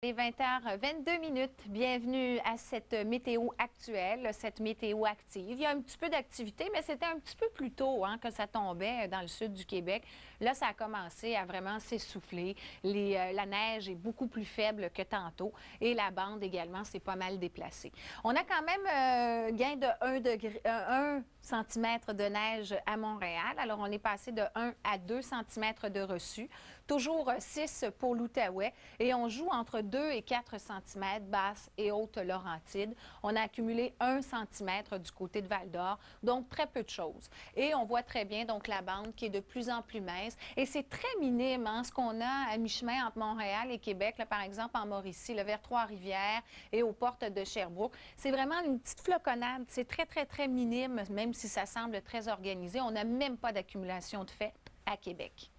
Les 20h22. Bienvenue à cette météo actuelle, cette météo active. Il y a un petit peu d'activité, mais c'était un petit peu plus tôt que ça tombait dans le sud du Québec. Là, ça a commencé à vraiment s'essouffler. La neige est beaucoup plus faible que tantôt et la bande également s'est pas mal déplacée. On a quand même gain de 1 cm de neige à Montréal. Alors, on est passé de 1 à 2 cm de reçu. Toujours 6 pour l'Outaouais et on joue entre 2 et 4 cm basse et haute Laurentide. On a accumulé 1 cm du côté de Val-d'Or, donc très peu de choses. Et on voit très bien donc la bande qui est de plus en plus mince et c'est très minime ce qu'on a à mi-chemin entre Montréal et Québec, là, par exemple en Mauricie, vers Trois-Rivières et aux portes de Sherbrooke. C'est vraiment une petite floconnade, c'est très minime, même si ça semble très organisé. On n'a même pas d'accumulation de fait à Québec.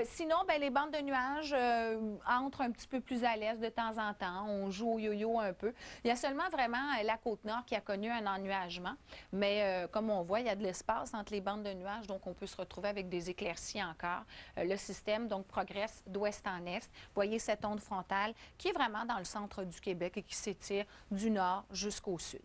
Sinon, les bandes de nuages entrent un petit peu plus à l'est de temps en temps. On joue au yo-yo un peu. Il y a seulement vraiment la Côte-Nord qui a connu un ennuagement. Mais comme on voit, il y a de l'espace entre les bandes de nuages, donc on peut se retrouver avec des éclaircies encore. Le système donc progresse d'ouest en est. Vous voyez cette onde frontale qui est vraiment dans le centre du Québec et qui s'étire du nord jusqu'au sud.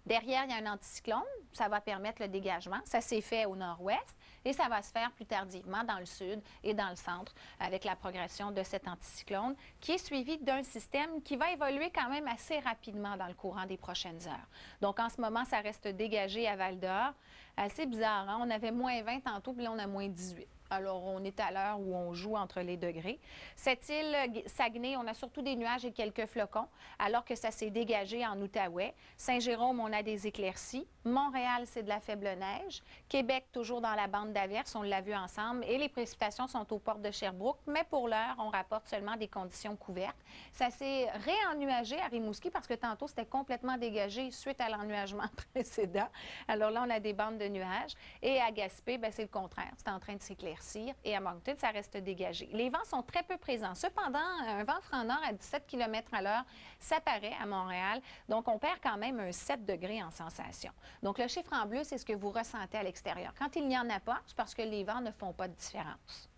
Derrière, il y a un anticyclone. Ça va permettre le dégagement. Ça s'est fait au nord-ouest et ça va se faire plus tardivement dans le sud et dans le centre avec la progression de cet anticyclone qui est suivi d'un système qui va évoluer quand même assez rapidement dans le courant des prochaines heures. Donc, en ce moment, ça reste dégagé à Val-d'Or. Assez bizarre, On avait moins 20 tantôt, puis là, on a moins 18. Alors, on est à l'heure où on joue entre les degrés. Cette île Saguenay, on a surtout des nuages et quelques flocons, alors que ça s'est dégagé en Outaouais. Saint-Jérôme, on a des éclaircies. Montréal, c'est de la faible neige. Québec, toujours dans la bande d'averse, on l'a vu ensemble. Et les précipitations sont aux portes de Sherbrooke. Mais pour l'heure, on rapporte seulement des conditions couvertes. Ça s'est réennuagé à Rimouski parce que tantôt, c'était complètement dégagé suite à l'ennuagement précédent. Alors là, on a des bandes de nuages. Et à Gaspé, c'est le contraire. C'est en train de s'éclaircir. Et à Moncton, ça reste dégagé. Les vents sont très peu présents. Cependant, un vent franc nord à 17 km à l'heure, ça paraît à Montréal. Donc, on perd quand même un 7 degrés en sensation. Donc, le chiffre en bleu, c'est ce que vous ressentez à l'extérieur. Quand il n'y en a pas, c'est parce que les vents ne font pas de différence.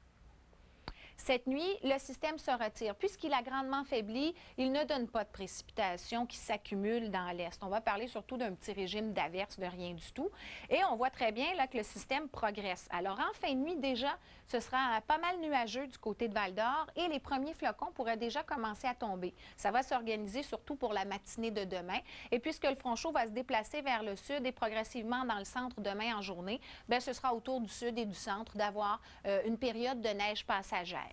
Cette nuit, le système se retire. Puisqu'il a grandement faibli, il ne donne pas de précipitations qui s'accumulent dans l'est. On va parler surtout d'un petit régime d'averse, de rien du tout. Et on voit très bien là, que le système progresse. Alors, en fin de nuit, déjà, ce sera pas mal nuageux du côté de Val-d'Or et les premiers flocons pourraient déjà commencer à tomber. Ça va s'organiser surtout pour la matinée de demain. Et puisque le front chaud va se déplacer vers le sud et progressivement dans le centre demain en journée, ce sera autour du sud et du centre d'avoir une période de neige passagère.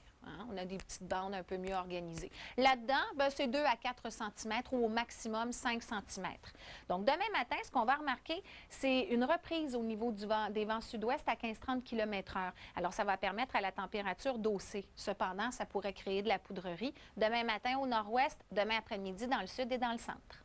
On a des petites bandes un peu mieux organisées. Là-dedans, c'est 2 à 4 cm ou au maximum 5 cm. Donc, demain matin, ce qu'on va remarquer, c'est une reprise au niveau des vents sud-ouest à 15-30 km/h. Alors, ça va permettre à la température d'hausser. Cependant, ça pourrait créer de la poudrerie demain matin au nord-ouest, demain après-midi dans le sud et dans le centre.